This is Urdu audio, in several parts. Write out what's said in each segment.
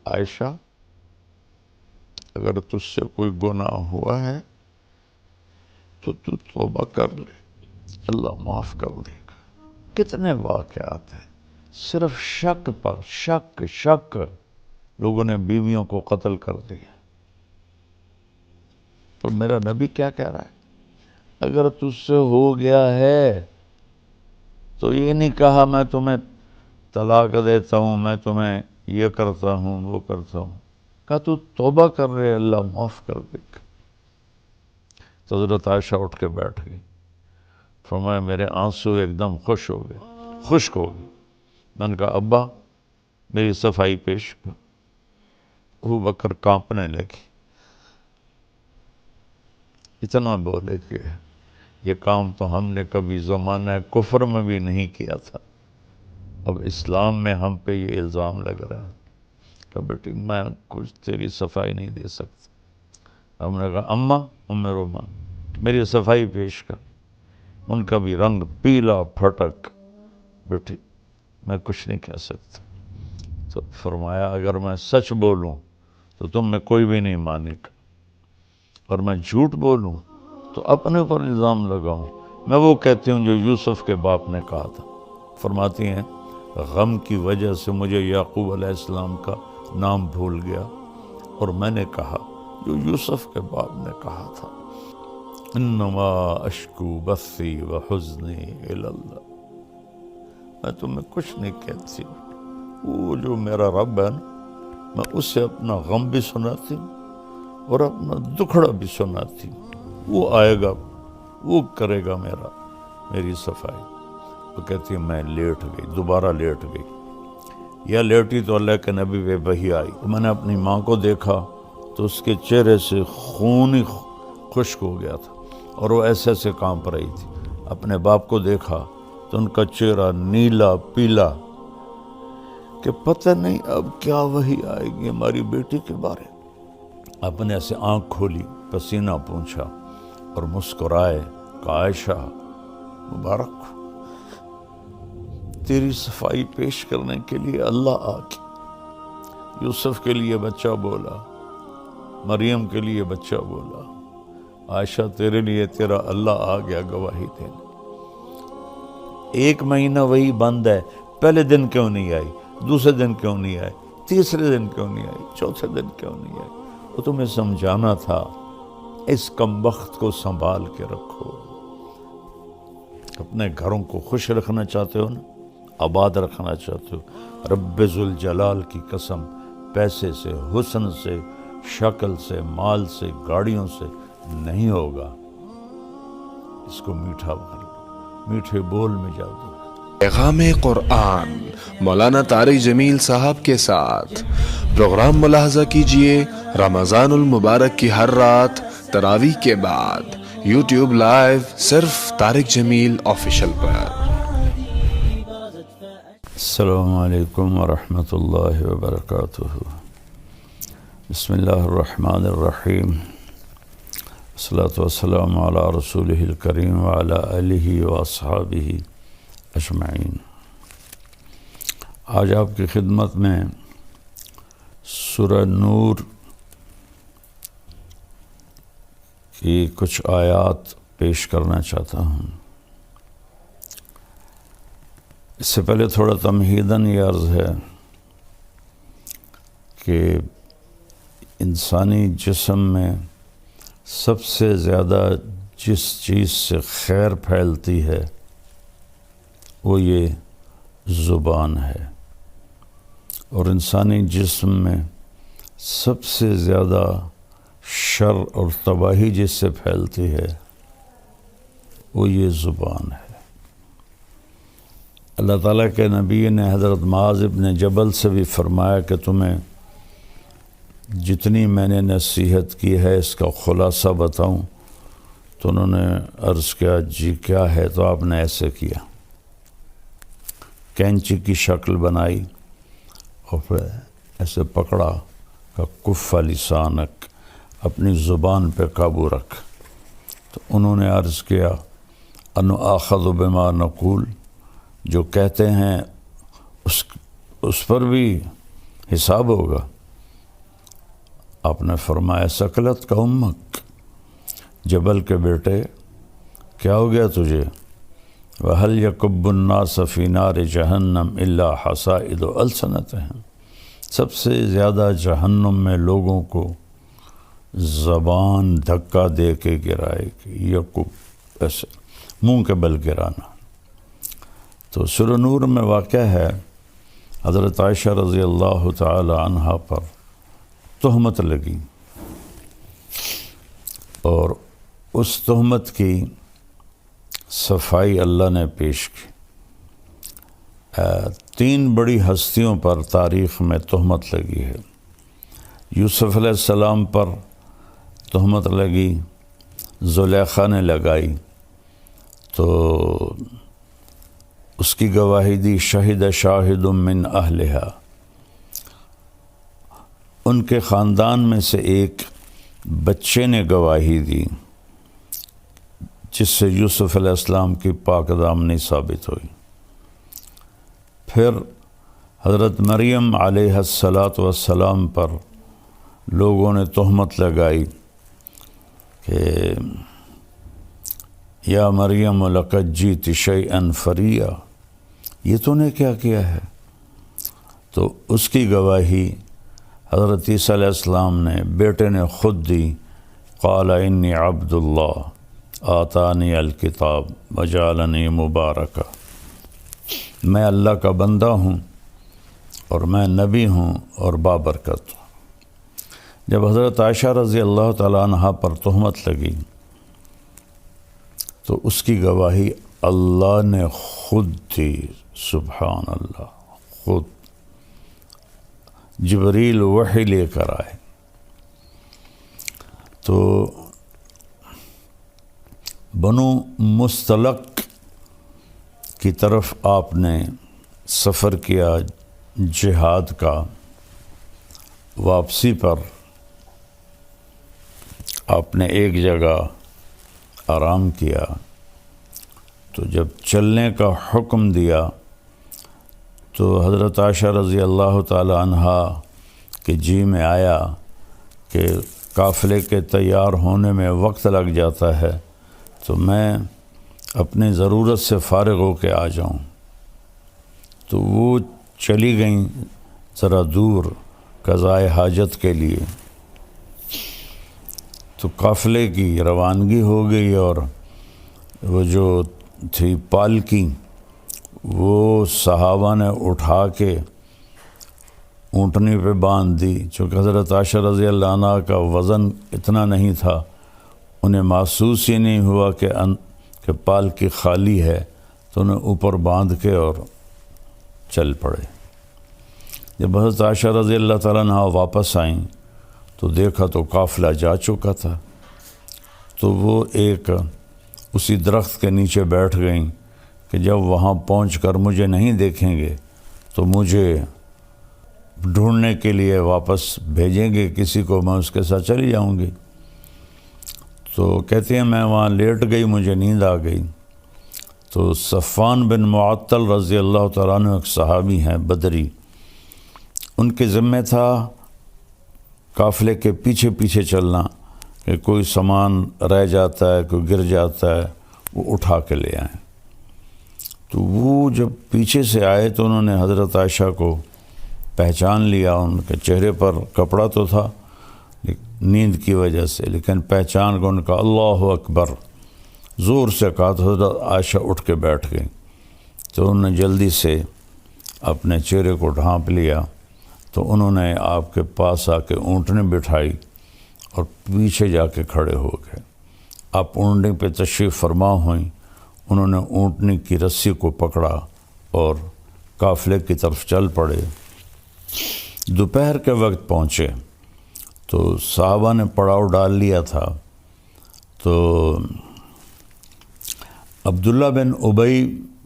عائشہ اگر تجھ سے کوئی گناہ ہوا ہے تو تو توبہ کر لے، اللہ معاف کر دے گا۔ کتنے واقعات ہیں صرف شک پر، شک لوگوں نے بیویوں کو قتل کر دیا۔ تو میرا نبی کیا کہہ رہا ہے؟ اگر تجھ سے ہو گیا ہے تو یہ نہیں کہا میں تمہیں طلاق دیتا ہوں، میں تمہیں یہ کرتا ہوں وہ کرتا ہوں، کہا تو توبہ کر رہے، اللہ معاف کر دے گا۔ تو حضرت عائشہ اٹھ کے بیٹھ گئی، فرمایا میرے آنسو ایک دم خشک ہو گئے۔ میں نے کہا ابا میری صفائی پیش کر۔ ابو بکر کانپنے لگی، اتنا بولے کہ یہ کام تو ہم نے کبھی زمانہ کفر میں بھی نہیں کیا تھا، اب اسلام میں ہم پہ یہ الزام لگ رہا ہے کہ بیٹی میں کچھ تیری صفائی نہیں دے سکتا۔ ہم نے کہا اماں ام رومان میری صفائی پیش کر۔ ان کا بھی رنگ پیلا پھٹک، بیٹی میں کچھ نہیں کہہ سکتا۔ تو فرمایا اگر میں سچ بولوں تو تم میں کوئی بھی نہیں مانے گا، اور میں جھوٹ بولوں تو اپنے پر الزام لگاؤں۔ میں وہ کہتی ہوں جو یوسف کے باپ نے کہا تھا۔ فرماتی ہیں غم کی وجہ سے مجھے یعقوب علیہ السلام کا نام بھول گیا، اور میں نے کہا جو یوسف کے باپ نے کہا تھا، انما اشکو بثی وحزنی الی اللہ۔ میں تمہیں کچھ نہیں کہتی، وہ جو میرا رب ہے نا، میں اسے اپنا غم بھی سناتی ہوں اور اپنا دکھڑا بھی سناتی ہوں، وہ آئے گا، وہ کرے گا میری صفائی۔ وہ کہتی ہے میں لیٹ گئی، دوبارہ لیٹ گئی، یا لیٹی تو اللہ کے نبی پہ وحی آئی۔ میں نے اپنی ماں کو دیکھا تو اس کے چہرے سے خون ہی خشک ہو گیا تھا، اور وہ ایسے کانپ رہی تھی۔ اپنے باپ کو دیکھا تو ان کا چہرہ نیلا پیلا، کہ پتہ نہیں اب کیا وحی آئے گی ہماری بیٹی کے بارے۔ اپنے سے آنکھ کھولی، پسینہ پونچھا اور مسکرائے کہ عائشہ مبارک ہو، تیری صفائی پیش کرنے کے لیے اللہ آ کے یوسف کے لیے بچہ بولا، مریم کے لیے بچہ بولا، عائشہ تیرے لیے تیرا اللہ آ گیا گواہی دینے۔ 1 مہینہ وہی بند ہے، پہلے دن کیوں نہیں آئی، دوسرے دن کیوں نہیں آئی، تیسرے دن کیوں نہیں آئی، چوتھے دن کیوں نہیں آئی؟ وہ تمہیں سمجھانا تھا اس کم بخت کو سنبھال کے رکھو۔ اپنے گھروں کو خوش رکھنا چاہتے ہو نا، آباد رکھنا چاہتے ہو، رب ذوالجلال کی قسم پیسے سے، حسن سے، شکل سے، مال سے، گاڑیوں سے نہیں ہوگا۔ اس کو میٹھا بنا، میٹھے بول میں جا دو۔ پیغام قرآن مولانا طارق جمیل صاحب کے ساتھ پروگرام ملاحظہ کیجئے رمضان المبارک کی ہر رات تراویح کے بعد یوٹیوب لائیو صرف طارق جمیل آفیشل پر۔ السلام علیکم ورحمۃ اللہ وبرکاتہ۔ بسم اللہ الرحمن الرحیم، والصلاة والسلام علی رسولہ الکریم وعلی آلہ واصحابہ اجمعین۔ آج آپ کی خدمت میں سورہ نور کی کچھ آیات پیش کرنا چاہتا ہوں۔ اس سے پہلے تھوڑا تمہیداً یہ عرض ہے کہ انسانی جسم میں سب سے زیادہ جس چیز سے خیر پھیلتی ہے وہ یہ زبان ہے، اور انسانی جسم میں سب سے زیادہ شر اور تباہی جس سے پھیلتی ہے وہ یہ زبان ہے۔ اللہ تعالیٰ کے نبی نے حضرت معاذ بن جبل سے بھی فرمایا کہ تمہیں جتنی میں نے نصیحت کی ہے اس کا خلاصہ بتاؤں؟ تو انہوں نے عرض کیا جی کیا ہے؟ تو آپ نے ایسے کیا، کینچی کی شکل بنائی اور پھر ایسے پکڑا کہ کف لسانک، اپنی زبان پہ قابو رکھ۔ تو انہوں نے عرض کیا ان آخذ بما نقول، جو کہتے ہیں اس پر بھی حساب ہوگا؟ آپ نے فرمایا سکلت کا امک، جبل کے بیٹے کیا ہو گیا تجھے؟ وَهَلْ يَكُبُّ النَّاسَ فِي نَارِ جَهَنَّمْ إِلَّا حَصَائِدُ أَلْسِنَتِهِمْ، سب سے زیادہ جہنم میں لوگوں کو زبان دھکا دے کے گرائے گی، یکب ایسے منہ کے بل گرانا۔ تو سورہ نور میں واقع ہے حضرت عائشہ رضی اللہ تعالی عنہا پر تہمت لگی، اور اس تہمت کی صفائی اللہ نے پیش کی۔ 3 بڑی ہستیوں پر تاریخ میں تہمت لگی ہے۔ یوسف علیہ السلام پر تہمت لگی، زلیخا نے لگائی تو اس کی گواہی دی شہد شاہد من اہلہا، ان کے خاندان میں سے ایک بچے نے گواہی دی جس سے یوسف علیہ السلام کی پاک دامنی ثابت ہوئی۔ پھر حضرت مریم علیہ السلام پر لوگوں نے تہمت لگائی کہ یا مریم لقد جئت شیئا فریا، یہ تو نے کیا کیا ہے؟ تو اس کی گواہی حضرت عیسیٰ علیہ السلام نے بیٹے نے خود دی، قال انی عبد اللہ آتانی الکتاب وجعلنی مبارکا، میں اللہ کا بندہ ہوں اور میں نبی ہوں اور بابرکت ہوں۔ جب حضرت عائشہ رضی اللہ تعالیٰ عنہ پر تہمت لگی تو اس کی گواہی اللہ نے خود دی، سبحان اللہ، خود جبریل وحی لے کر آئے۔ تو بنو مستلق کی طرف آپ نے سفر کیا جہاد کا، واپسی پر آپ نے ایک جگہ آرام کیا، تو جب چلنے کا حکم دیا تو حضرت عائشہ رضی اللہ تعالی عنہا کے جی میں آیا کہ قافلے کے تیار ہونے میں وقت لگ جاتا ہے تو میں اپنی ضرورت سے فارغ ہو کے آ جاؤں۔ تو وہ چلی گئیں ذرا دور قضائے حاجت کے لیے، تو قافلے کی روانگی ہو گئی، اور وہ جو تھی پالکی وہ صحابہ نے اٹھا کے اونٹنی پہ باندھ دی۔ چونکہ حضرت عائشہ رضی اللہ عنہ کا وزن اتنا نہیں تھا، انہیں محسوس ہی نہیں ہوا کہ پالکی خالی ہے، تو انہیں اوپر باندھ کے اور چل پڑے۔ جب حضرت عائشہ رضی اللہ تعالیٰ عنہ واپس آئیں تو دیکھا تو قافلہ جا چکا تھا، تو وہ ایک اسی درخت کے نیچے بیٹھ گئیں کہ جب وہاں پہنچ کر مجھے نہیں دیکھیں گے تو مجھے ڈھونڈنے کے لیے واپس بھیجیں گے کسی کو، میں اس کے ساتھ چلی جاؤں گی۔ تو کہتے ہیں میں وہاں لیٹ گئی، مجھے نیند آ گئی، تو صفوان بن معطل رضی اللہ تعالیٰ عنہ ایک صحابی ہیں بدری، ان کے ذمہ تھا قافلے کے پیچھے پیچھے چلنا کہ کوئی سامان رہ جاتا ہے، کوئی گر جاتا ہے، وہ اٹھا کے لے آئیں۔ تو وہ جب پیچھے سے آئے تو انہوں نے حضرت عائشہ کو پہچان لیا، ان کے چہرے پر کپڑا تو تھا نیند کی وجہ سے، لیکن پہچان کو ان کا اللہ اکبر زور سے کہا تو حضرت عائشہ اٹھ کے بیٹھ گئی، تو انہوں نے جلدی سے اپنے چہرے کو ڈھانپ لیا، تو انہوں نے آپ کے پاس آ کے اونٹنی بٹھائی اور پیچھے جا کے کھڑے ہو گئے۔ آپ اونٹنی پہ تشریف فرما ہوئیں، انہوں نے اونٹنی کی رسی کو پکڑا اور قافلے کی طرف چل پڑے۔ دوپہر کے وقت پہنچے تو صحابہ نے پڑاؤ ڈال لیا تھا، تو عبداللہ بن ابی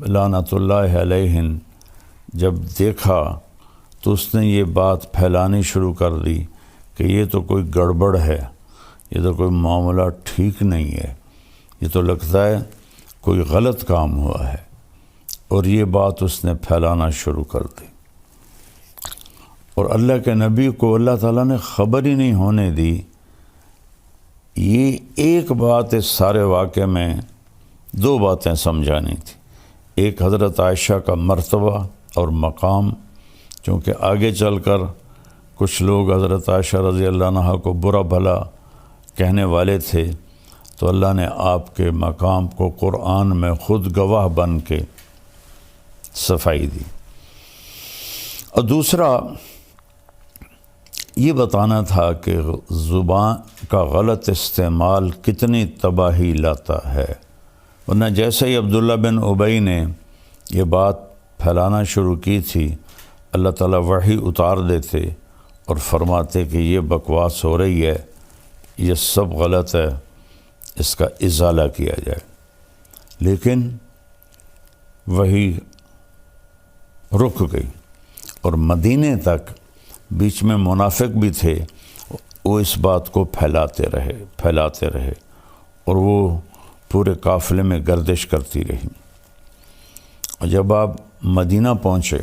لعنت اللہ علیہ جب دیکھا تو اس نے یہ بات پھیلانی شروع کر دی کہ یہ تو کوئی گڑبڑ ہے، یہ تو کوئی معاملہ ٹھیک نہیں ہے، یہ تو لگتا ہے کوئی غلط کام ہوا ہے، اور یہ بات اس نے پھیلانا شروع کر دی۔ اور اللہ کے نبی کو اللہ تعالیٰ نے خبر ہی نہیں ہونے دی۔ یہ ایک بات اس سارے واقعے میں دو باتیں سمجھانی تھی۔ ایک حضرت عائشہ کا مرتبہ اور مقام، چونکہ آگے چل کر کچھ لوگ حضرت عائشہ رضی اللہ عنہا کو برا بھلا کہنے والے تھے، تو اللہ نے آپ کے مقام کو قرآن میں خود گواہ بن کے صفائی دی۔ اور دوسرا یہ بتانا تھا کہ زبان کا غلط استعمال کتنی تباہی لاتا ہے، ورنہ جیسے ہی عبداللہ بن ابی نے یہ بات پھیلانا شروع کی تھی، اللہ تعالیٰ وحی اتار دیتے اور فرماتے کہ یہ بکواس ہو رہی ہے، یہ سب غلط ہے، اس کا ازالہ کیا جائے۔ لیکن وحی رک گئی، اور مدینے تک بیچ میں منافق بھی تھے، وہ اس بات کو پھیلاتے رہے اور وہ پورے قافلے میں گردش کرتی رہی۔ اور جب آپ مدینہ پہنچے،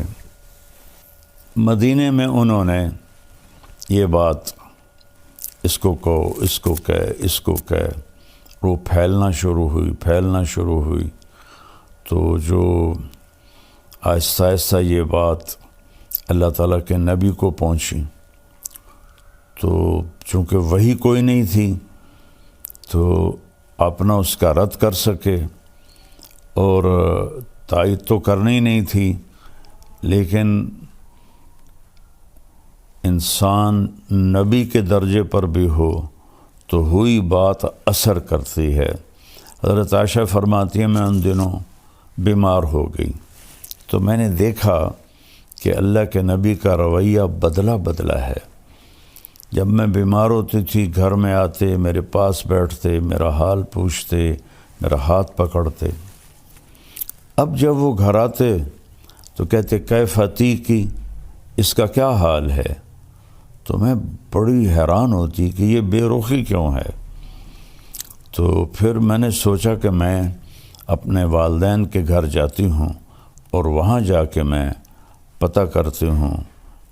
مدینے میں انہوں نے یہ بات اس کو کہو، اس کو کہہ، وہ پھیلنا شروع ہوئی، تو جو آہستہ آہستہ یہ بات اللہ تعالیٰ کے نبی کو پہنچی، تو چونکہ وہی کوئی نہیں تھی تو اپنا اس کا رد کر سکے، اور تائید تو کرنی نہیں تھی، لیکن انسان نبی کے درجے پر بھی ہو تو ہوئی بات اثر کرتی ہے۔ حضرت عائشہ فرماتی ہے میں ان دنوں بیمار ہو گئی، تو میں نے دیکھا کہ اللہ کے نبی کا رویہ بدلا ہے۔ جب میں بیمار ہوتی تھی گھر میں آتے، میرے پاس بیٹھتے، میرا حال پوچھتے، میرا ہاتھ پکڑتے۔ اب جب وہ گھر آتے تو کہتے کیف عتیقی، اس کا کیا حال ہے؟ تو میں بڑی حیران ہوتی کہ یہ بے رخی کیوں ہے۔ تو پھر میں نے سوچا کہ میں اپنے والدین کے گھر جاتی ہوں اور وہاں جا کے میں پتہ کرتی ہوں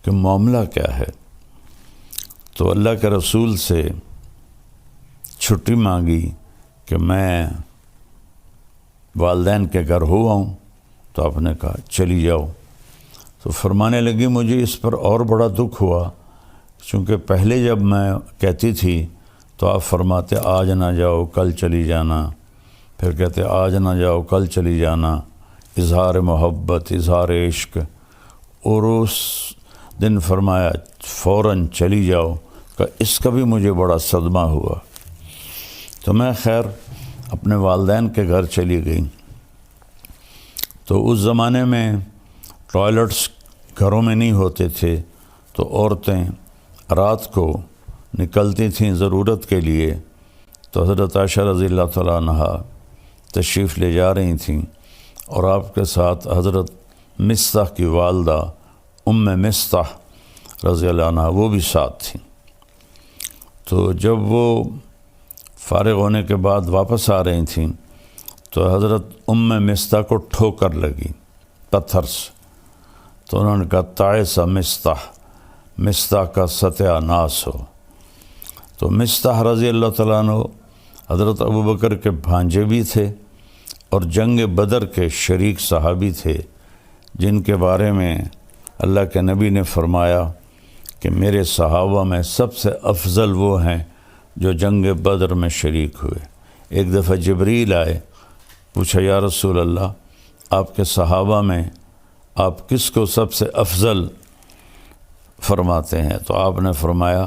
کہ معاملہ کیا ہے۔ تو اللہ کے رسول سے چھٹی مانگی کہ میں والدین کے گھر ہوا ہوں، تو آپ نے کہا چلی جاؤ۔ تو فرمانے لگی مجھے اس پر اور بڑا دکھ ہوا، چونکہ پہلے جب میں کہتی تھی تو آپ فرماتے آج نہ جاؤ کل چلی جانا، پھر کہتے آج نہ جاؤ کل چلی جانا، اظہار محبت، اظہار عشق، اور اس دن فرمایا فوراً چلی جاؤ، کہ اس کا بھی مجھے بڑا صدمہ ہوا۔ تو میں خیر اپنے والدین کے گھر چلی گئی۔ تو اس زمانے میں ٹوائلٹس گھروں میں نہیں ہوتے تھے، تو عورتیں رات کو نکلتی تھیں ضرورت کے لیے، تو حضرت عائشہ رضی اللہ تعالیٰ عنہا تشریف لے جا رہی تھیں، اور آپ کے ساتھ حضرت مصطح کی والدہ ام مصطح رضی اللہ عنہا وہ بھی ساتھ تھیں۔ تو جب وہ فارغ ہونے کے بعد واپس آ رہی تھیں تو حضرت ام مصطح کو ٹھوکر لگی پتھر سے، تو انہوں نے کہا تعس مصطح کا ستیہ ناس ہو۔ تو مصطح رضی اللہ تعالیٰ عنہ حضرت ابوبکر کے بھانجے بھی تھے اور جنگ بدر کے شریک صحابی تھے، جن کے بارے میں اللہ کے نبی نے فرمایا کہ میرے صحابہ میں سب سے افضل وہ ہیں جو جنگ بدر میں شریک ہوئے۔ ایک دفعہ جبریل آئے، پوچھا یا رسول اللہ آپ کے صحابہ میں آپ کس کو سب سے افضل فرماتے ہیں؟ تو آپ نے فرمایا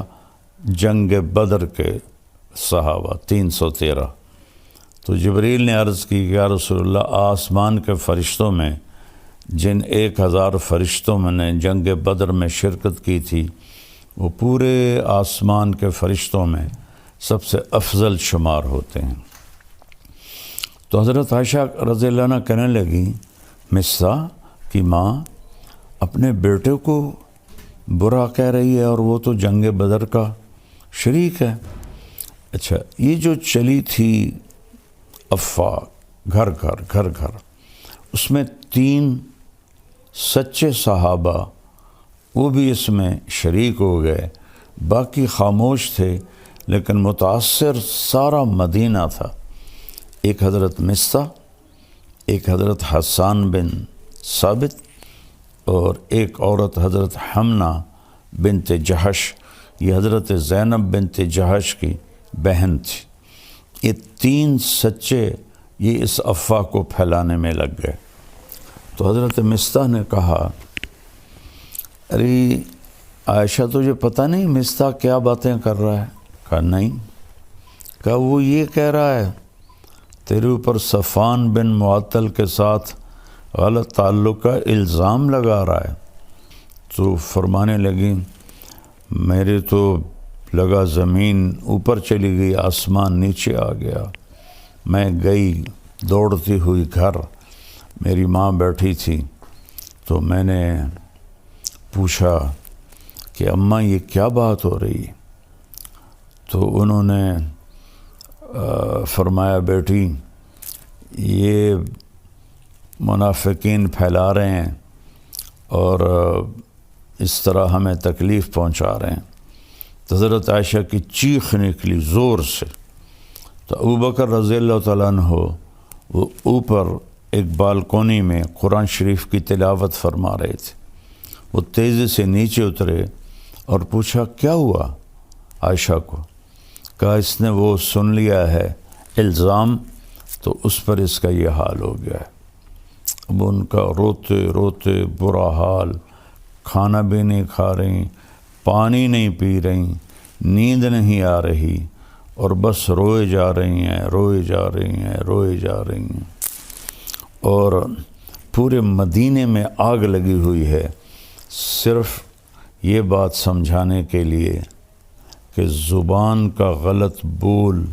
جنگ بدر کے صحابہ 313۔ تو جبریل نے عرض کی کہ یا رسول اللہ آسمان کے فرشتوں میں جن 1000 فرشتوں میں نے جنگ بدر میں شرکت کی تھی، وہ پورے آسمان کے فرشتوں میں سب سے افضل شمار ہوتے ہیں۔ تو حضرت عائشہ رضی اللہ عنہ کہنے لگی مصطح کی ماں اپنے بیٹے کو برا کہہ رہی ہے اور وہ تو جنگ بدر کا شریک ہے۔ اچھا، یہ جو چلی تھی افواہ گھر گھر، اس میں 3 سچے صحابہ وہ بھی اس میں شریک ہو گئے، باقی خاموش تھے، لیکن متاثر سارا مدینہ تھا۔ ایک حضرت مصطح، ایک حضرت حسان بن ثابت، اور ایک عورت حضرت حمنہ بنت جہش، یہ حضرت زینب بنت جہش کی بہن تھی۔ یہ تین سچے یہ اس افواہ کو پھیلانے میں لگ گئے۔ تو حضرت مصطح نے کہا، ارے عائشہ تجھے پتہ نہیں مصطح کیا باتیں کر رہا ہے؟ کہا نہیں۔ کہا وہ یہ کہہ رہا ہے تیرے اوپر صفوان بن معطل کے ساتھ غلط تعلق کا الزام لگا رہا ہے۔ تو فرمانے لگی، میرے تو لگا زمین اوپر چلی گئی، آسمان نیچے آ گیا۔ میں گئی دوڑتی ہوئی گھر، میری ماں بیٹھی تھی، تو میں نے پوچھا کہ اماں یہ کیا بات ہو رہی؟ تو انہوں نے فرمایا، بیٹی یہ منافقین پھیلا رہے ہیں اور اس طرح ہمیں تکلیف پہنچا رہے ہیں۔ تو حضرت عائشہ کی چیخ نکلی زور سے۔ تو ابوبکر رضی اللہ تعالیٰ عنہ وہ اوپر ایک بالکونی میں قرآن شریف کی تلاوت فرما رہے تھے۔ وہ تیزی سے نیچے اترے اور پوچھا کیا ہوا عائشہ کو؟ کہا اس نے وہ سن لیا ہے الزام، تو اس پر اس کا یہ حال ہو گیا ہے۔ اب ان کا روتے روتے برا حال، کھانا بھی نہیں کھا رہی، پانی نہیں پی رہی، نیند نہیں آ رہی، اور بس روئے جا رہی ہیں، روئے جا رہی ہیں، روئے جا رہی ہیں۔ اور پورے مدینے میں آگ لگی ہوئی ہے، صرف یہ بات سمجھانے کے لیے کہ زبان کا غلط بول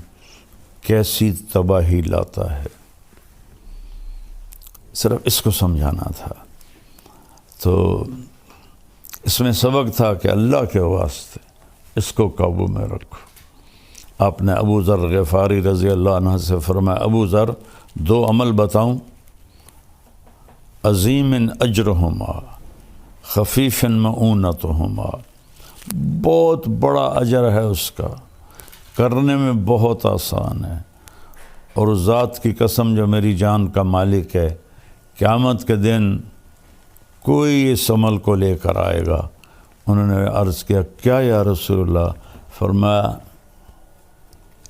کیسی تباہی لاتا ہے، صرف اس کو سمجھانا تھا۔ تو اس میں سبق تھا کہ اللہ کے واسطے اس کو قابو میں رکھو۔ آپ نے ابو ذر غفاری رضی اللہ عنہ سے فرمایا، ابو ذر دو عمل بتاؤں، عظیم اجرہما خفیف معونتہما، بہت بڑا اجر ہے اس کا، کرنے میں بہت آسان ہے، اور ذات کی قسم جو میری جان کا مالک ہے، قیامت کے دن کوئی اس عمل کو لے کر آئے گا۔ انہوں نے عرض کیا کیا یا رسول اللہ؟ فرمایا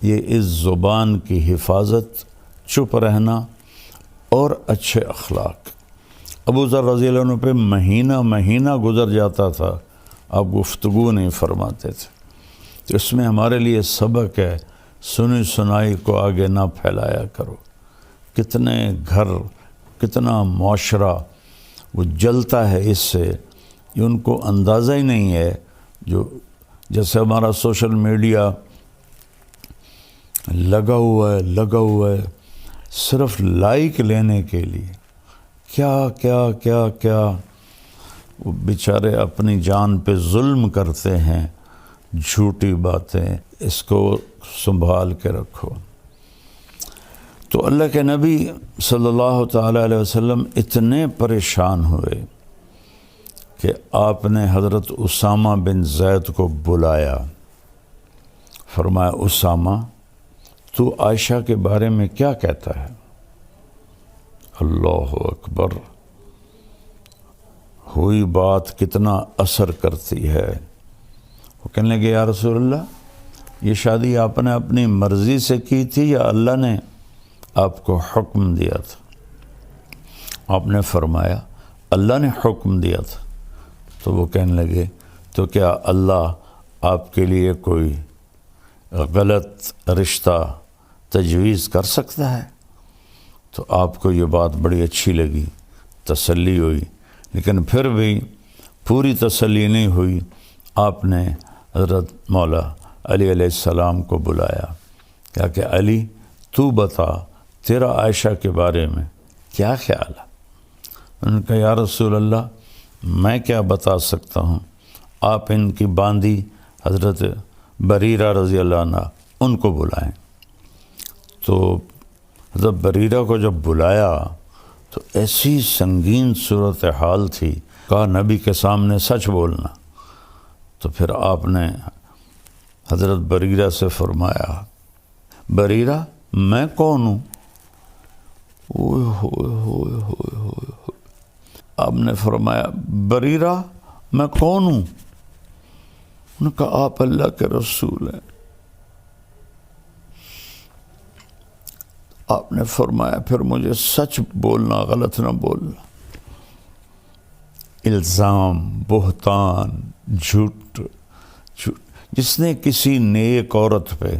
یہ اس زبان کی حفاظت، چپ رہنا اور اچھے اخلاق۔ ابو ذر رضی اللہ عنہ پہ مہینہ مہینہ گزر جاتا تھا، آپ گفتگو نہیں فرماتے تھے۔ تو اس میں ہمارے لیے سبق ہے، سنی سنائی کو آگے نہ پھیلایا کرو۔ کتنے گھر، کتنا معاشرہ وہ جلتا ہے اس سے، یہ ان کو اندازہ ہی نہیں ہے۔ جو جیسے ہمارا سوشل میڈیا لگا ہوا ہے صرف لائک لینے کے لیے، کیا کیا کیا کیا وہ بیچارے اپنی جان پہ ظلم کرتے ہیں، جھوٹی باتیں، اس کو سنبھال کے رکھو۔ تو اللہ کے نبی صلی اللہ تعالیٰ علیہ وسلم اتنے پریشان ہوئے کہ آپ نے حضرت اسامہ بن زید کو بلایا، فرمایا اسامہ تو عائشہ کے بارے میں کیا کہتا ہے؟ اللہ اکبر، ہوئی بات کتنا اثر کرتی ہے۔ وہ کہنے لگے یا رسول اللہ یہ شادی آپ نے اپنی مرضی سے کی تھی یا اللہ نے آپ کو حکم دیا تھا؟ آپ نے فرمایا اللہ نے حکم دیا تھا۔ تو وہ کہنے لگے تو کیا اللہ آپ کے لیے کوئی غلط رشتہ تجویز کر سکتا ہے؟ تو آپ کو یہ بات بڑی اچھی لگی، تسلی ہوئی، لیکن پھر بھی پوری تسلی نہیں ہوئی۔ آپ نے حضرت مولا علی علیہ السلام کو بلایا، کہا کہ علی تو بتا تیرا عائشہ کے بارے میں کیا خیال ہے؟ انہوں نے کہا یا رسول اللہ میں کیا بتا سکتا ہوں، آپ ان کی باندی حضرت بریرہ رضی اللہ عنہ ان کو بلائیں۔ تو حضرت بریرہ کو جب بلایا تو ایسی سنگین صورتحال تھی، کہا نبی کے سامنے سچ بولنا۔ تو پھر آپ نے حضرت بریرہ سے فرمایا بریرہ میں کون ہوں؟ اوئے ہوئے ہوئے ہوئے ہوئے۔ آپ نے فرمایا بریرہ میں کون ہوں؟ انہوں نے کہا آپ اللہ کے رسول ہیں۔ آپ نے فرمایا پھر مجھے سچ بولنا، غلط نہ بولنا۔ الزام، بہتان، جھوٹ، جس نے کسی نیک عورت پہ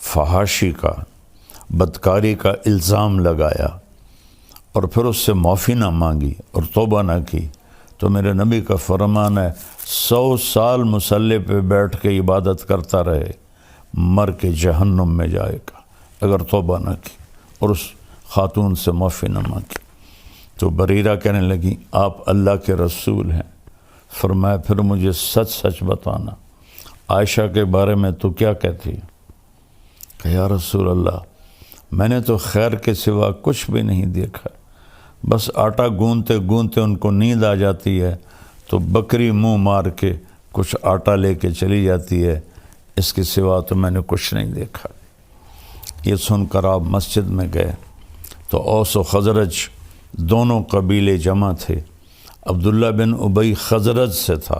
فحاشی کا، بدکاری کا الزام لگایا اور پھر اس سے معافی نہ مانگی اور توبہ نہ کی، تو میرے نبی کا فرمان ہے 100 سال مصلی پہ بیٹھ کے عبادت کرتا رہے، مر کے جہنم میں جائے گا اگر توبہ نہ کی اور اس خاتون سے معافی نہ مانگی۔ تو بریرہ کہنے لگی آپ اللہ کے رسول ہیں۔ فرمایا پھر مجھے سچ سچ بتانا، عائشہ کے بارے میں تو کیا کہتی ہے؟ کہ یا رسول اللہ میں نے تو خیر کے سوا کچھ بھی نہیں دیکھا، بس آٹا گوندتے گوندتے ان کو نیند آ جاتی ہے تو بکری منہ مار کے کچھ آٹا لے کے چلی جاتی ہے، اس کے سوا تو میں نے کچھ نہیں دیکھا۔ یہ سن کر آپ مسجد میں گئے تو اوس و خزرج دونوں قبیلے جمع تھے۔ عبداللہ بن ابی خزرج سے تھا۔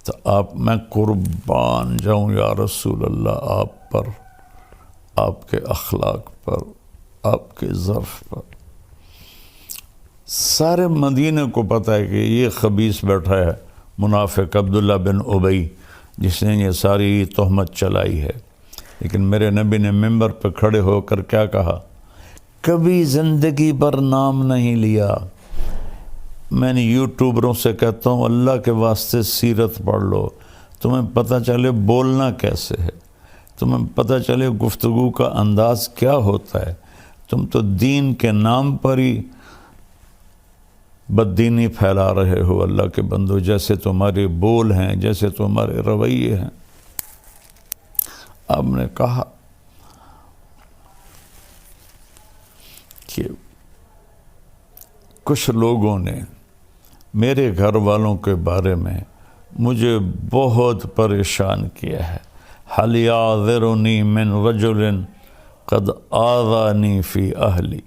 تو آپ میں قربان جاؤں یا رسول اللہ آپ پر، آپ کے اخلاق پر، آپ کے ظرف پر۔ سارے مدینے کو پتہ ہے کہ یہ خبیث بیٹھا ہے منافق عبداللہ بن ابی جس نے یہ ساری تہمت چلائی ہے، لیکن میرے نبی نے ممبر پہ کھڑے ہو کر کیا کہا؟ کبھی زندگی پر نام نہیں لیا۔ میں نے یوٹیوبروں سے کہتا ہوں اللہ کے واسطے سیرت پڑھ لو، تمہیں پتہ چلے بولنا کیسے ہے، تمہیں پتہ چلے گفتگو کا انداز کیا ہوتا ہے۔ تم تو دین کے نام پر ہی بددینی پھیلا رہے ہو اللہ کے بندو، جیسے تمہارے بول ہیں، جیسے تمہارے رویے ہیں۔ آپ نے کہا کہ کچھ لوگوں نے میرے گھر والوں کے بارے میں مجھے بہت پریشان کیا ہے۔ حَلْ يَعْذِرُنِي مِنْ رَجُلٍ قَدْ آذَانِي فِي أَهْلِي۔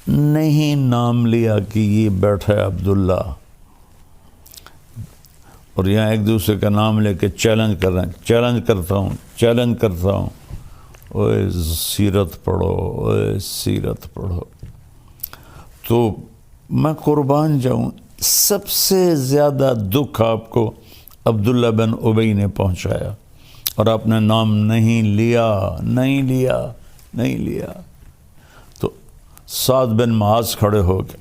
نہیں نام لیا کہ یہ بیٹھا ہے عبداللہ، اور یہاں ایک دوسرے کا نام لے کے چیلنج کر رہے ہیں، چیلنج کرتا ہوں، اوے سیرت پڑھو، اوے سیرت پڑھو۔ تو میں قربان جاؤں، سب سے زیادہ دکھ آپ کو عبداللہ بن ابی نے پہنچایا، اور آپ نے نام نہیں لیا۔ تو سعد بن معاذ کھڑے ہو گئے،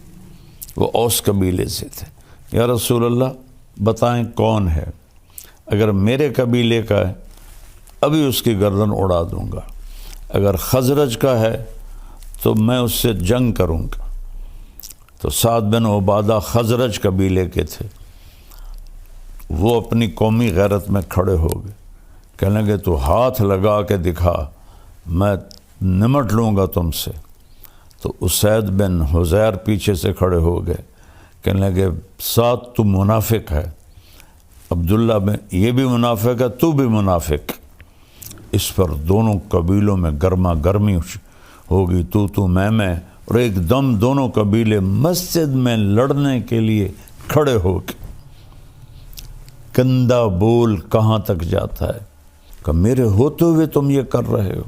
وہ اوس قبیلے سے تھے۔ یا رسول اللہ بتائیں کون ہے؟ اگر میرے قبیلے کا ہے ابھی اس کی گردن اڑا دوں گا، اگر خزرج کا ہے تو میں اس سے جنگ کروں گا۔ تو سعد بن عبادہ خزرج قبیلے کے تھے، وہ اپنی قومی غیرت میں کھڑے ہو گئے، کہنے لگے تو ہاتھ لگا کے دکھا، میں نمٹ لوں گا تم سے۔ تو اسید بن حزیر پیچھے سے کھڑے ہو گئے، کہنے لگے سعد تو منافق ہے، عبداللہ بن یہ بھی منافق ہے، تو بھی منافق۔ اس پر دونوں قبیلوں میں گرما گرمی ہوگی، تو میں، اور ایک دم دونوں قبیلے مسجد میں لڑنے کے لیے کھڑے ہو کے۔ گندا بول کہاں تک جاتا ہے کہ میرے ہوتے ہوئے تم یہ کر رہے ہو۔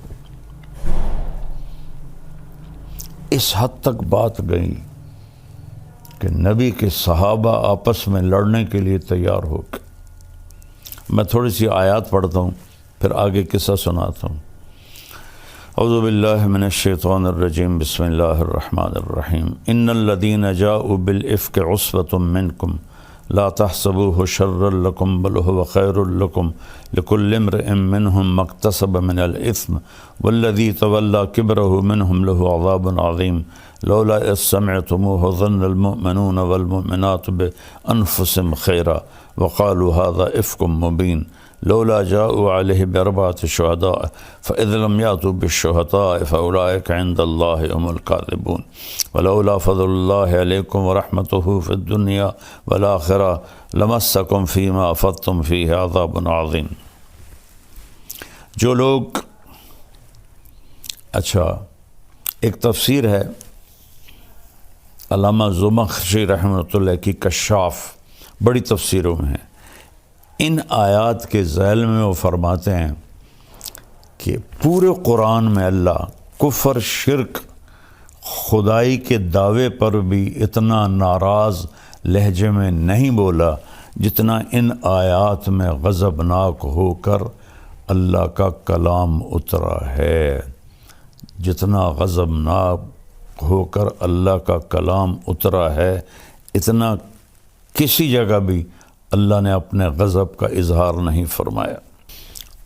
اس حد تک بات گئی کہ نبی کے صحابہ آپس میں لڑنے کے لیے تیار ہو گئے۔ میں تھوڑی سی آیات پڑھتا ہوں پھر آگے قصہ سناتا ہوں۔ اعوذ باللہ من الشیطان الرجیم، بسم اللہ الرحمن الرحیم۔ ان الذین جاؤوا بالافک عصبۃ منکم لا تحسبوه شرا لکم بل هو خیر لکم لکل امرئ منهم ما اکتسب من الاثم والذی تولى کبرہ منهم له عذاب عظیم لولا اذ سمعتموه ظن المؤمنون والمؤمنات بانفسهم خیرا وقالوا هذا إفك مبين لولا جاءوا عليه بأربعة شهداء فإذ لم يأتوا بالشهداء فأولئك عند الله هم الكاذبون ولولا فضل الله عليكم ورحمته في الدنيا والآخرة لمسكم فيما أفضتم فيه عذاب عظيم. جو لوگ اچھا ایک تفسیر ہے علامہ زمخشری رحمۃ اللہ کی کشاف، بڑی تفسیروں میں ہے. ان آیات کے ذیل میں وہ فرماتے ہیں کہ پورے قرآن میں اللہ کفر، شرک، خدائی کے دعوے پر بھی اتنا ناراض لہجے میں نہیں بولا جتنا ان آیات میں غضبناک ہو کر اللہ کا کلام اترا ہے. جتنا غضبناک ہو کر اللہ کا کلام اترا ہے، اتنا کسی جگہ بھی اللہ نے اپنے غضب کا اظہار نہیں فرمایا.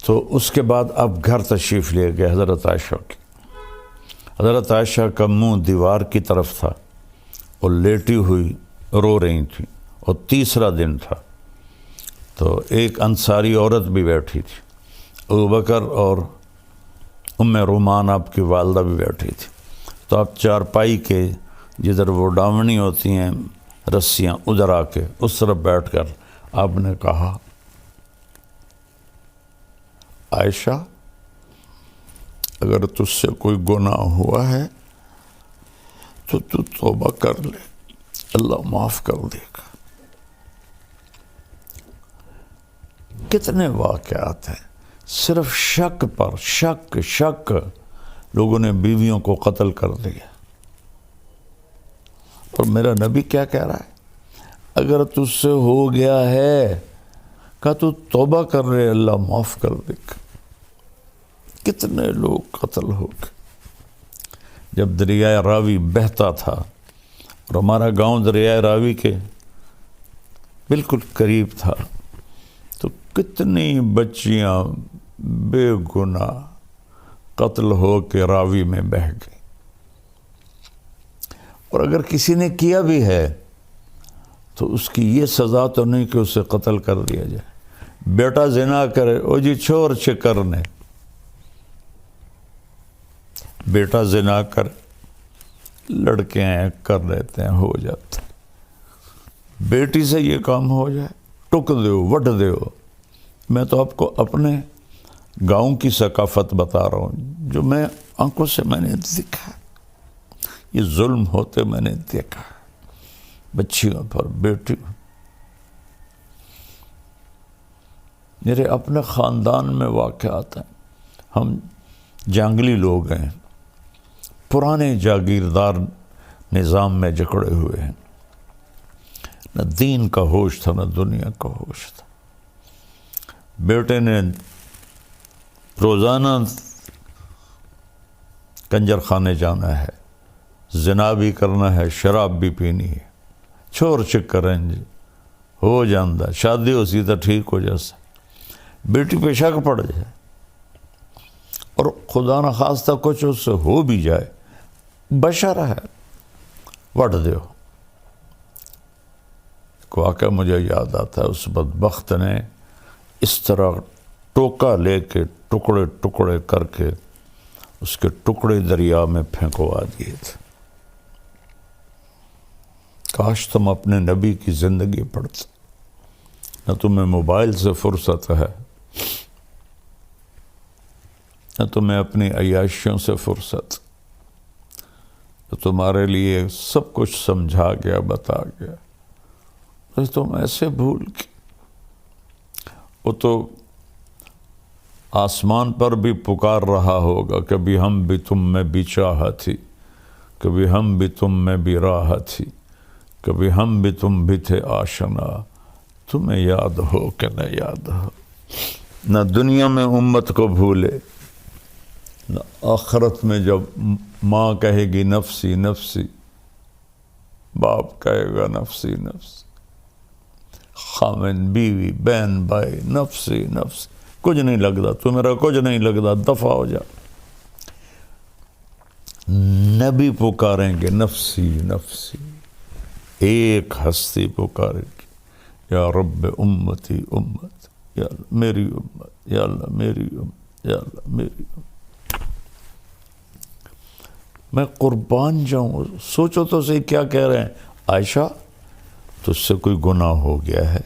تو اس کے بعد اب گھر تشریف لے گئے حضرت عائشہ کی. حضرت عائشہ کا منہ دیوار کی طرف تھا اور لیٹی ہوئی رو رہی تھی، اور تیسرا دن تھا. تو ایک انصاری عورت بھی بیٹھی تھی، ابوبکر اور ام رومان آپ کی والدہ بھی بیٹھی تھی. تو آپ چارپائی کے جدھر وہ ڈاونی ہوتی ہیں رسیاں، ادھر آ کے اس طرف بیٹھ کر آپ نے کہا عائشہ اگر تجھ سے کوئی گناہ ہوا ہے تو توبہ کر لے، اللہ معاف کر دے گا. کتنے واقعات ہیں صرف شک پر شک لوگوں نے بیویوں کو قتل کر دیا. اور میرا نبی کیا کہہ رہا ہے؟ اگر تجھ سے ہو گیا ہے کہ تو توبہ کر رہے، اللہ معاف کر دے گا. کتنے لوگ قتل ہو گئے. جب دریائے راوی بہتا تھا اور ہمارا گاؤں دریائے راوی کے بالکل قریب تھا، تو کتنی بچیاں بے گناہ قتل ہو کے راوی میں بہہ گئی. اور اگر کسی نے کیا بھی ہے تو اس کی یہ سزا تو نہیں کہ اسے قتل کر دیا جائے. بیٹا زنا کرے، او جی چھوڑ کرنے، بیٹا زنا کر، لڑکے ہیں کر لیتے ہیں، ہو جاتے ہیں. بیٹی سے یہ کام ہو جائے، ٹک دیو وٹ دیو. میں تو آپ کو اپنے گاؤں کی ثقافت بتا رہا ہوں جو میں آنکھوں سے میں نے دیکھا. یہ ظلم ہوتے میں نے دیکھا بچیوں پر، بیٹیوں. میرے اپنے خاندان میں واقعات ہیں. ہم جنگلی لوگ ہیں، پرانے جاگیردار نظام میں جکڑے ہوئے ہیں. نہ دین کا ہوش تھا نہ دنیا کا ہوش تھا. بیٹے نے روزانہ کنجر خانے جانا ہے، زنا بھی کرنا ہے، شراب بھی پینی ہے. چھوڑ کریں جی ہو جاندہ، شادی ہو سی تو ٹھیک ہو جیسا. بیٹی پہ شک پڑ جائے اور خدا نہ خواستہ کچھ اس سے ہو بھی جائے، بشر ہے، وٹ دیو. واقعہ مجھے یاد آتا ہے، اس بدبخت نے اس طرح ٹوکا لے کے ٹکڑے ٹکڑے کر کے اس کے ٹکڑے دریا میں پھینکوا دیے تھے. کاش تم اپنے نبی کی زندگی پڑھتے. نہ تمہیں موبائل سے فرصت ہے، نہ تمہیں اپنی عیاشیوں سے فرصت. تو تمہارے لیے سب کچھ سمجھا گیا، بتا گیا، تو تم ایسے بھول کے. وہ تو آسمان پر بھی پکار رہا ہوگا، کبھی ہم بھی تم میں بھی چاہ تھی، کبھی ہم بھی تم میں بھی راہ تھی، کبھی ہم بھی تم بھی تھے آشنا. تمہیں یاد ہو کہ نہ یاد ہو. نہ دنیا میں امت کو بھولے، نہ آخرت میں جب ماں کہے گی نفسی نفسی، باپ کہے گا نفسی نفسی، خامن بیوی بہن بھائی نفسی نفسی. کچھ نہیں لگتا، تو میرا کچھ نہیں لگتا، دفع ہو جا. نبی پکاریں گے نفسی نفسی. ایک ہستی پکارے گی، یا رب امتی امت، یا اللہ میری امت، یا اللہ میری امت، یا اللہ میری امت۔ میں قربان جاؤں۔ سوچو تو صحیح کیا کہہ رہے ہیں، عائشہ تجھ سے کوئی گناہ ہو گیا ہے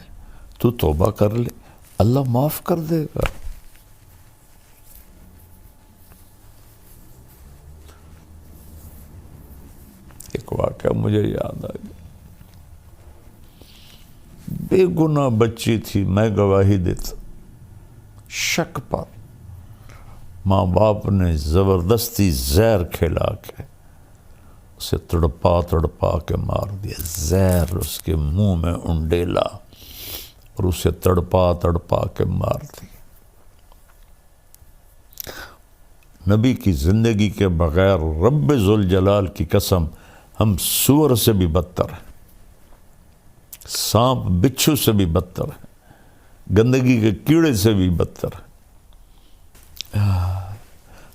تو توبہ کر لے، اللہ معاف کر دے گا۔ ایک واقعہ مجھے یاد آ گیا، بے گناہ بچی تھی، میں گواہی دیتا، شک پر ماں باپ نے زبردستی زہر کھلا کے اسے تڑپا تڑپا کے مار دیا، زہر اس کے منہ میں انڈیلا اور اسے تڑپا تڑپا کے مار دیا۔ نبی کی زندگی کے بغیر رب ذوالجلال کی قسم ہم سور سے بھی بدتر ہیں، سانپ بچھو سے بھی بدتر ہیں، گندگی کے کیڑے سے بھی بدتر ہیں۔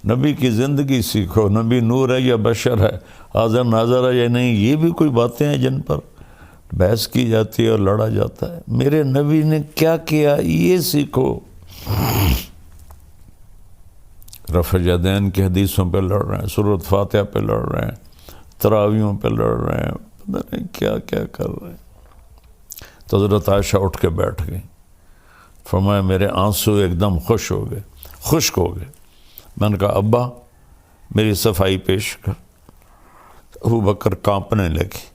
نبی کی زندگی سیکھو، نبی نور ہے یا بشر ہے، حاضر ناظر ہے یا نہیں، یہ بھی کوئی باتیں ہیں جن پر بحث کی جاتی ہے اور لڑا جاتا ہے۔ میرے نبی نے کیا کیا یہ سیکھو۔ رفع یدین کی حدیثوں پہ لڑ رہے ہیں، سورۃ فاتحہ پہ لڑ رہے ہیں، تراویحوں پہ لڑ رہے ہیں، پتہ نہیں کیا کیا کر رہے ہیں۔ تو حضرت عائشہ اٹھ کے بیٹھ گئی، فرمایا میرے آنسو ایک دم خشک ہو گئے۔ میں نے کہا ابا میری صفائی پیش کر۔ ابو بکر کانپنے لگے،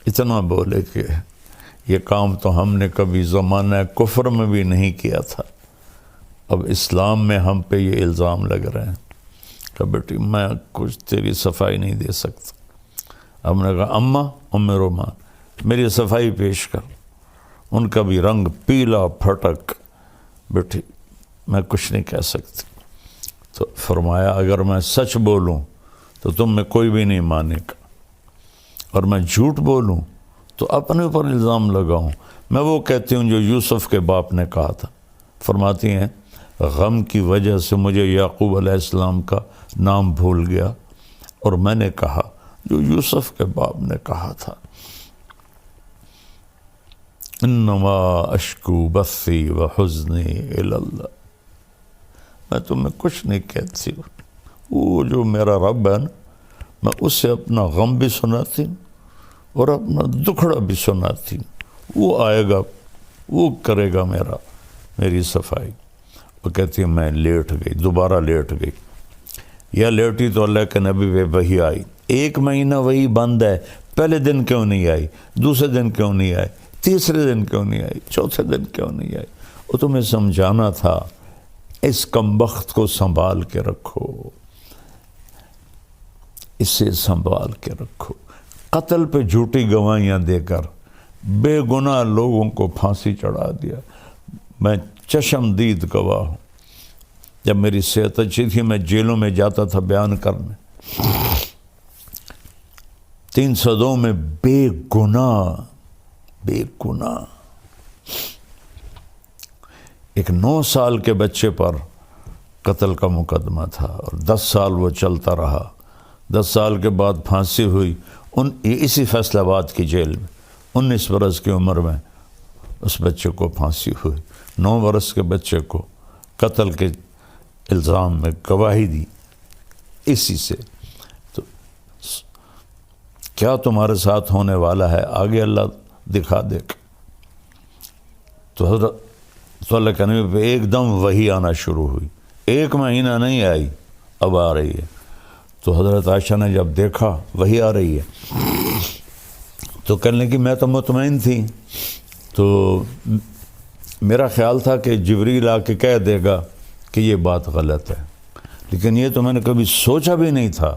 اتنا بولے کہ یہ کام تو ہم نے کبھی زمانہ کفر میں بھی نہیں کیا تھا، اب اسلام میں ہم پہ یہ الزام لگ رہے ہیں کہ بیٹی میں کچھ تیری صفائی نہیں دے سکتا۔ ہم نے کہا اماں ام رومان میری صفائی پیش کر۔ ان کا بھی رنگ پیلا پھٹک، بیٹی میں کچھ نہیں کہہ سکتی۔ تو فرمایا اگر میں سچ بولوں تو تم میں کوئی بھی نہیں مانے گا، اور میں جھوٹ بولوں تو اپنے اوپر الزام لگاؤں۔ میں وہ کہتی ہوں جو یوسف کے باپ نے کہا تھا، فرماتی ہیں غم کی وجہ سے مجھے یعقوب علیہ السلام کا نام بھول گیا اور میں نے کہا جو یوسف کے باپ نے کہا تھا، انما اشکو بثی وحزنی الی اللہ۔ میں تمہیں کچھ نہیں کہتی ہوں، وہ جو میرا رب ہے نا، میں اسے اپنا غم بھی سناتی ہوں اور اپنا دکھڑا بھی سناتی ہوں، وہ آئے گا وہ کرے گا میری صفائی۔ وہ کہتی ہے میں لیٹ گئی، دوبارہ لیٹ گئی، یا لیٹی تو اللہ کے نبی پہ وحی آئی۔ 1 مہینہ وہی بند ہے، پہلے دن کیوں نہیں آئی، دوسرے دن کیوں نہیں آئی، تیسرے دن کیوں نہیں آئی، چوتھے دن کیوں نہیں آئی؟ وہ تمہیں سمجھانا تھا اس کمبخت کو سنبھال کے رکھو، اسے سنبھال کے رکھو۔ قتل پہ جھوٹی گواہیاں دے کر بے گناہ لوگوں کو پھانسی چڑھا دیا۔ میں چشمدید گواہ ہوں، جب میری صحت اچھی تھی میں جیلوں میں جاتا تھا بیان کرنے، 3 صدوں میں بے گناہ ایک 9 سال کے بچے پر قتل کا مقدمہ تھا اور 10 سال وہ چلتا رہا۔ 10 سال کے بعد پھانسی ہوئی اسی فیصل آباد کی جیل میں، 19 برس کی عمر میں اس بچے کو پھانسی ہوئی۔ 9 برس کے بچے کو قتل کے الزام میں گواہی دی اسی سے۔ تو کیا تمہارے ساتھ ہونے والا ہے آگے اللہ دکھا دے گا۔ تو حضرت صلی اللہ علیہ وسلم پہ ایک دم وحی آنا شروع ہوئی، 1 مہینہ نہیں آئی، اب آ رہی ہے۔ تو حضرت عائشہ نے جب دیکھا وحی آ رہی ہے تو کہنے لگی میں تو مطمئن تھی، تو میرا خیال تھا کہ جبریل آ کے کہہ دے گا کہ یہ بات غلط ہے، لیکن یہ تو میں نے کبھی سوچا بھی نہیں تھا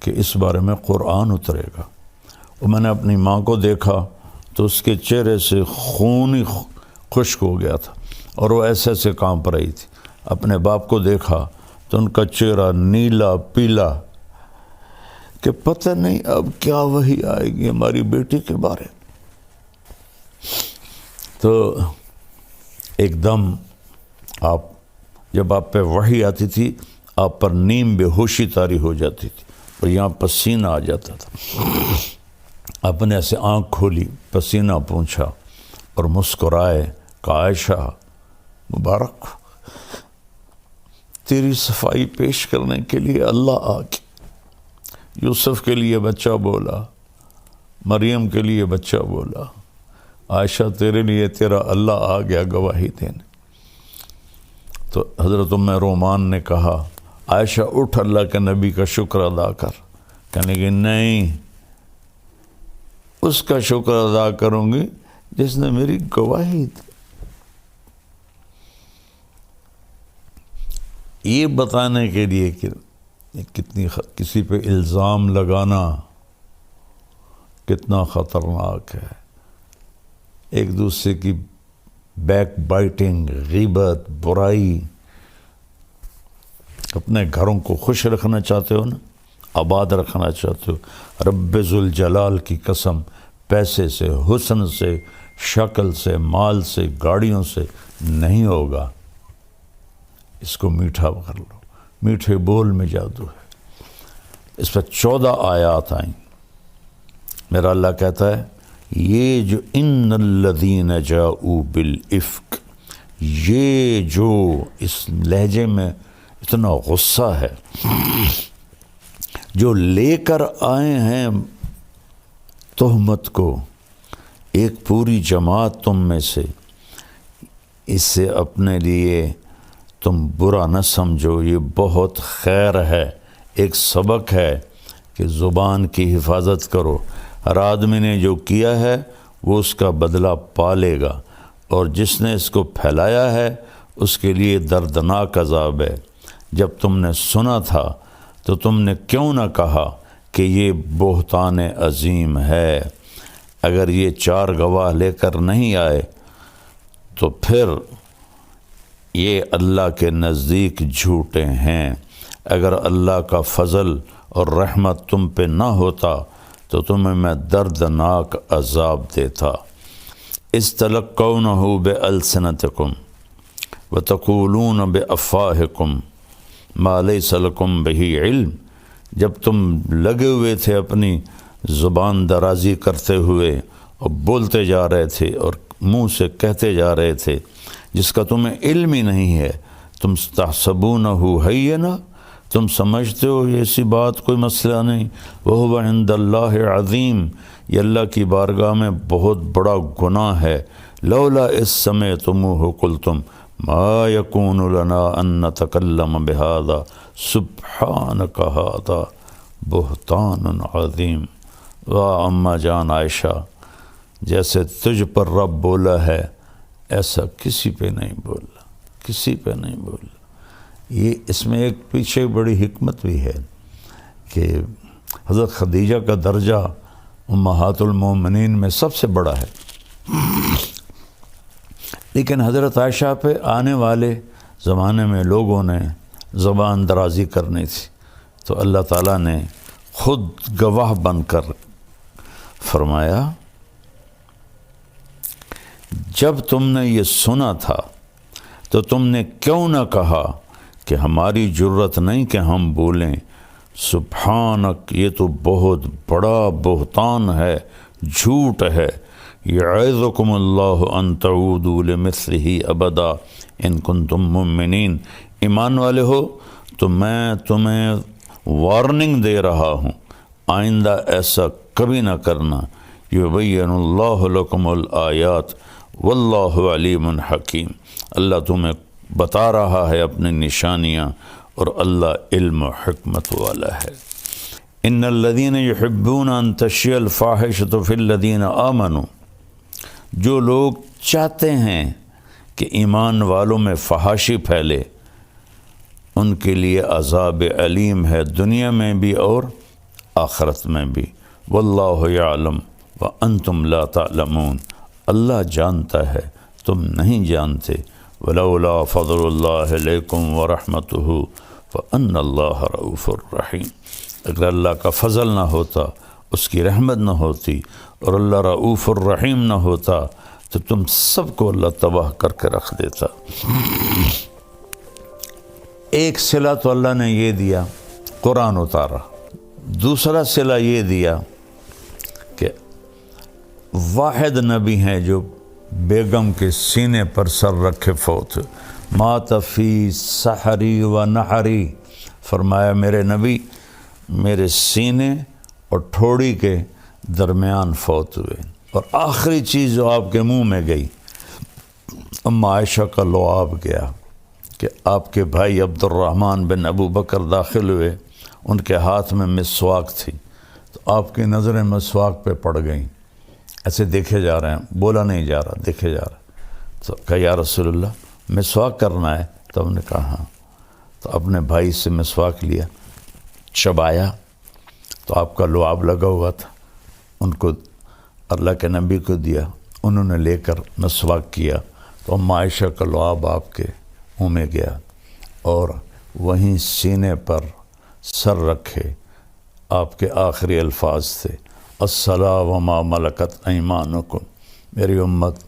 کہ اس بارے میں قرآن اترے گا۔ اور میں نے اپنی ماں کو دیکھا تو اس کے چہرے سے خون ہی خشک ہو گیا تھا اور وہ ایسے کانپ رہی تھی۔ اپنے باپ کو دیکھا تو ان کا چہرہ نیلا پیلا کہ پتہ نہیں اب کیا وحی آئے گی ہماری بیٹی کے بارے۔ تو ایک دم جب آپ پہ وحی آتی تھی آپ پر نیم بے ہوشی طاری ہو جاتی تھی اور یہاں پسینہ آ جاتا تھا۔ اپنے سے آنکھ کھولی، پسینہ پونچھا اور مسکرائے کہ عائشہ مبارک، تیری صفائی پیش کرنے کے لیے اللہ آ کے یوسف کے لیے بچہ بولا، مریم کے لیے بچہ بولا، عائشہ تیرے لیے تیرا اللہ آ گیا گواہی دینے۔ تو حضرت ام رومان نے کہا عائشہ اٹھ اللہ کے نبی کا شکر ادا کر، کہنے کہ نہیں، اس کا شکر ادا کروں گی جس نے میری گواہی دی۔ یہ بتانے کے لیے کہ کتنی کسی پہ الزام لگانا کتنا خطرناک ہے، ایک دوسرے کی بیک بائٹنگ، غیبت، برائی۔ اپنے گھروں کو خوش رکھنا چاہتے ہو نا، آباد رکھنا چاہتے ہو، رب ذوالجلال کی قسم، پیسے سے، حسن سے، شکل سے، مال سے، گاڑیوں سے نہیں ہوگا۔ اس کو میٹھا کر لو، میٹھے بول میں جادو ہے۔ اس پر 14 آیات آئیں۔ میرا اللہ کہتا ہے یہ جو ان الذین جاؤوا بالافک، یہ جو اس لہجے میں اتنا غصہ ہے، جو لے کر آئے ہیں تہمت کو، ایک پوری جماعت تم میں سے، اس سے اپنے لیے تم برا نہ سمجھو، یہ بہت خیر ہے، ایک سبق ہے کہ زبان کی حفاظت کرو۔ ہر آدمی نے جو کیا ہے وہ اس کا بدلہ پالے گا، اور جس نے اس کو پھیلایا ہے اس کے لیے دردناک عذاب ہے۔ جب تم نے سنا تھا تو تم نے کیوں نہ کہا کہ یہ بہتان عظیم ہے؟ اگر یہ 4 گواہ لے کر نہیں آئے تو پھر یہ اللہ کے نزدیک جھوٹے ہیں۔ اگر اللہ کا فضل اور رحمت تم پہ نہ ہوتا تو تمہیں میں دردناک عذاب دیتا۔ استلقونہ بألسنتکم وتقولون بأفواہکم ما لیس لکم بہ علم، جب تم لگے ہوئے تھے اپنی زبان درازی کرتے ہوئے اور بولتے جا رہے تھے اور منہ سے کہتے جا رہے تھے جس کا تمہیں علم ہی نہیں ہے، تم تحسبونہ ہینا، تم سمجھتے ہو یہ ایسی بات کوئی مسئلہ نہیں، وہو عند اللہ عظیم، یہ اللہ کی بارگاہ میں بہت بڑا گناہ ہے۔ لولا اذ سمعتموہ قلتم ما یکون لنا ان نتکلم بہذا سبحانک ھذا بہتان عظیم۔ واہ اماں جان عائشہ، جیسے تجھ پر رب بولا ہے ایسا کسی پہ نہیں بولا، کسی پہ نہیں بولا۔ یہ اس میں ایک پیچھے بڑی حکمت بھی ہے کہ حضرت خدیجہ کا درجہ امہات المومنین میں سب سے بڑا ہے، لیکن حضرت عائشہ پہ آنے والے زمانے میں لوگوں نے زبان درازی کرنی تھی، تو اللہ تعالیٰ نے خود گواہ بن کر فرمایا جب تم نے یہ سنا تھا تو تم نے کیوں نہ کہا کہ ہماری جرت نہیں کہ ہم بولیں، سبحانک، یہ تو بہت بڑا بہتان ہے، جھوٹ ہے۔ یعظکم اللہ ان تعودوا لمثلہ ابدا ان کنتم مؤمنین، ایمان والے ہو تو میں تمہیں وارننگ دے رہا ہوں، آئندہ ایسا کبھی نہ کرنا۔ یبین اللہ لکم الآیات واللہ علیم حکیم، اللہ تمہیں بتا رہا ہے اپنی نشانیاں اور اللہ علم و حکمت والا ہے۔ ان الذین یحبون ان تشیع الفاحشۃ فی الذین آمنوا، جو لوگ چاہتے ہیں کہ ایمان والوں میں فحاشی پھیلے، ان کے لیے عذاب علیم ہے، دنیا میں بھی اور آخرت میں بھی۔ واللہ یعلم وانتم لا تعلمون، اللہ جانتا ہے تم نہیں جانتے۔ ولولا فضل اللہ علیکم ورحمتہ فان اللہ رؤوف الرحیم، اگر اللہ کا فضل نہ ہوتا، اس کی رحمت نہ ہوتی اور اللہ رؤوف الرحیم نہ ہوتا تو تم سب کو اللہ تباہ کر کے رکھ دیتا۔ ایک صلہ تو اللہ نے یہ دیا، قرآن اتارا۔ دوسرا صلہ یہ دیا کہ واحد نبی ہیں جو بیگم کے سینے پر سر رکھے فوت ہوئے۔ مات فی سحری و نحری، فرمایا میرے نبی میرے سینے اور ٹھوڑی کے درمیان فوت ہوئے۔ اور آخری چیز جو آپ کے منہ میں گئی، اما عائشہ کا لعاب گیا کہ آپ کے بھائی عبد الرحمن بن ابو بکر داخل ہوئے، ان کے ہاتھ میں مسواک تھی، تو آپ کی نظریں مسواک پہ پڑ گئیں، ایسے دیکھے جا رہے ہیں، بولا نہیں جا رہا، دیکھے جا رہا۔ تو کہا یا رسول اللہ مسواک کرنا ہے؟ تو ہم نے کہا ہاں۔ تو اپنے بھائی سے مسواک لیا، چبایا، تو آپ کا لعاب لگا ہوا تھا، ان کو اللہ کے نبی کو دیا، انہوں نے لے کر مسواک کیا، تو اما عائشہ کا لعاب آپ کے منہ میں گیا، اور وہیں سینے پر سر رکھے آپ کے آخری الفاظ تھے الصلاۃ وما ملکت ایمانکم، میری امت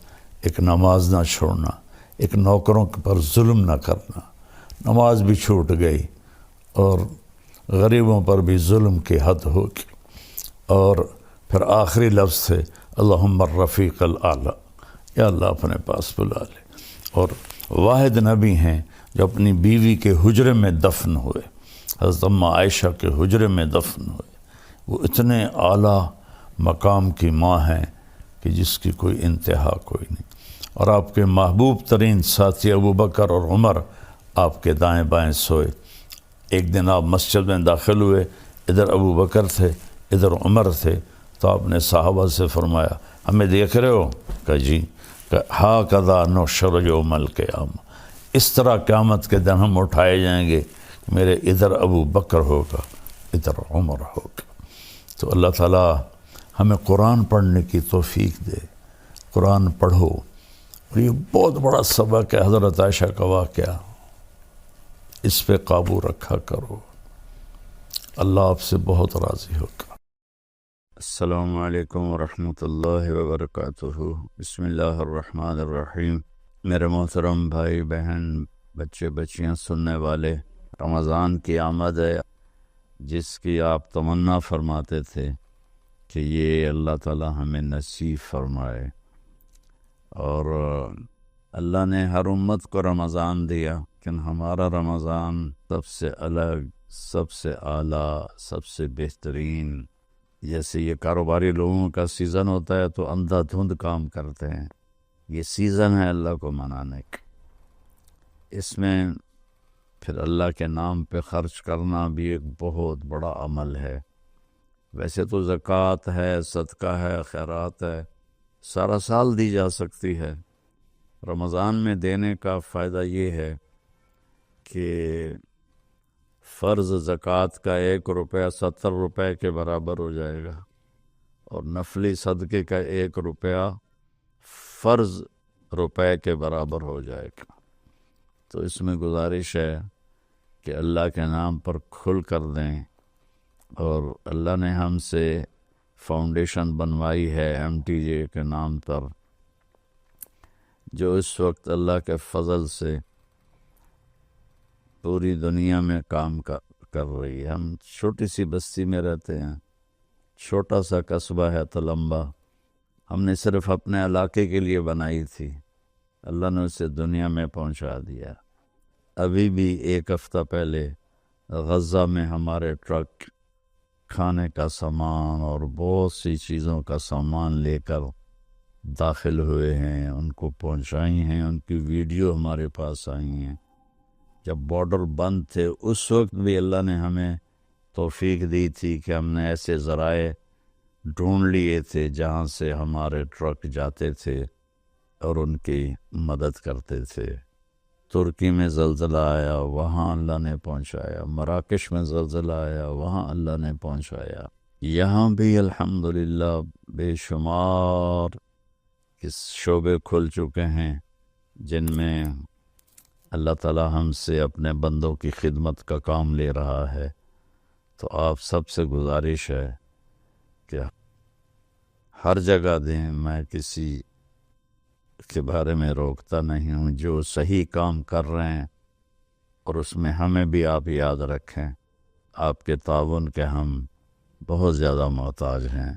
ایک نماز نہ چھوڑنا، ایک نوکروں پر ظلم نہ کرنا۔ نماز بھی چھوٹ گئی اور غریبوں پر بھی ظلم کی حد ہوگی، اور پھر آخری لفظ تھے اللہم الرفیق الاعلی، یا اللہ اپنے پاس بلا لے۔ اور واحد نبی ہیں جو اپنی بیوی کے حجرے میں دفن ہوئے، حضرت اما عائشہ کے حجرے میں دفن ہوئے۔ وہ اتنے اعلیٰ مقام کی ماں ہیں کہ جس کی کوئی انتہا کوئی نہیں۔ اور آپ کے محبوب ترین ساتھی ابو بکر اور عمر آپ کے دائیں بائیں سوئے۔ ایک دن آپ مسجد میں داخل ہوئے، ادھر ابو بکر تھے، ادھر عمر تھے، تو آپ نے صحابہ سے فرمایا ہمیں دیکھ رہے ہو؟ کہا جی۔ کہ ہاکذا نحشر یوم القیامہ، اس طرح قیامت کے دن ہم اٹھائے جائیں گے، میرے ادھر ابو بکر ہوگا، ادھر عمر ہوگا۔ تو اللہ تعالیٰ ہمیں قرآن پڑھنے کی توفیق دے، قرآن پڑھو۔ اور یہ بہت بڑا سبق ہے حضرت عائشہ کا واقعہ، اس پہ قابو رکھا کرو، اللہ آپ سے بہت راضی ہوگا۔ السلام علیکم ورحمۃ اللہ وبرکاتہ۔ بسم اللہ الرحمن الرحیم۔ میرے محترم بھائی بہن، بچے بچیاں، سننے والے، رمضان کی آمد ہے جس کی آپ تمنا فرماتے تھے کہ یہ اللہ تعالی ہمیں نصیب فرمائے۔ اور اللہ نے ہر امت کو رمضان دیا، لیکن ہمارا رمضان سب سے الگ، سب سے اعلیٰ، سب سے بہترین۔ جیسے یہ کاروباری لوگوں کا سیزن ہوتا ہے تو اندھا دھند کام کرتے ہیں، یہ سیزن ہے اللہ کو منانے کا۔ اس میں پھر اللہ کے نام پہ خرچ کرنا بھی ایک بہت بڑا عمل ہے۔ ویسے تو زکوٰۃ ہے، صدقہ ہے، خیرات ہے، سارا سال دی جا سکتی ہے۔ رمضان میں دینے کا فائدہ یہ ہے کہ فرض زکوٰۃ کا 1 روپیہ 70 روپے کے برابر ہو جائے گا، اور نفلی صدقے کا 1 روپیہ فرض روپے کے برابر ہو جائے گا۔ تو اس میں گزارش ہے کہ اللہ کے نام پر کھل کر دیں، اور اللہ نے ہم سے فاؤنڈیشن بنوائی ہے MTJ کے نام پر، جو اس وقت اللہ کے فضل سے پوری دنیا میں کام کر رہی ہے۔ ہم چھوٹی سی بستی میں رہتے ہیں، چھوٹا سا قصبہ ہے تلمبا، ہم نے صرف اپنے علاقے کے لیے بنائی تھی، اللہ نے اسے دنیا میں پہنچا دیا۔ ابھی بھی 1 ہفتہ پہلے غزہ میں ہمارے ٹرک کھانے کا سامان اور بہت سی چیزوں کا سامان لے کر داخل ہوئے ہیں، ان کو پہنچائی ہیں، ان کی ویڈیو ہمارے پاس آئی ہیں۔ جب بارڈر بند تھے اس وقت بھی اللہ نے ہمیں توفیق دی تھی کہ ہم نے ایسے ذرائع ڈھونڈ لیے تھے جہاں سے ہمارے ٹرک جاتے تھے اور ان کی مدد کرتے تھے۔ ترکی میں زلزلہ آیا، وہاں اللہ نے پہنچایا، مراکش میں زلزلہ آیا، وہاں اللہ نے پہنچایا۔ یہاں بھی الحمدللہ بے شمار شعبے کھل چکے ہیں جن میں اللہ تعالی ہم سے اپنے بندوں کی خدمت کا کام لے رہا ہے۔ تو آپ سب سے گزارش ہے کہ ہر جگہ دیں، میں کسی کے بارے میں روکتا نہیں ہوں، جو صحیح کام کر رہے ہیں اور اس میں ہمیں بھی آپ یاد رکھیں، آپ کے تعاون کے ہم بہت زیادہ محتاج ہیں۔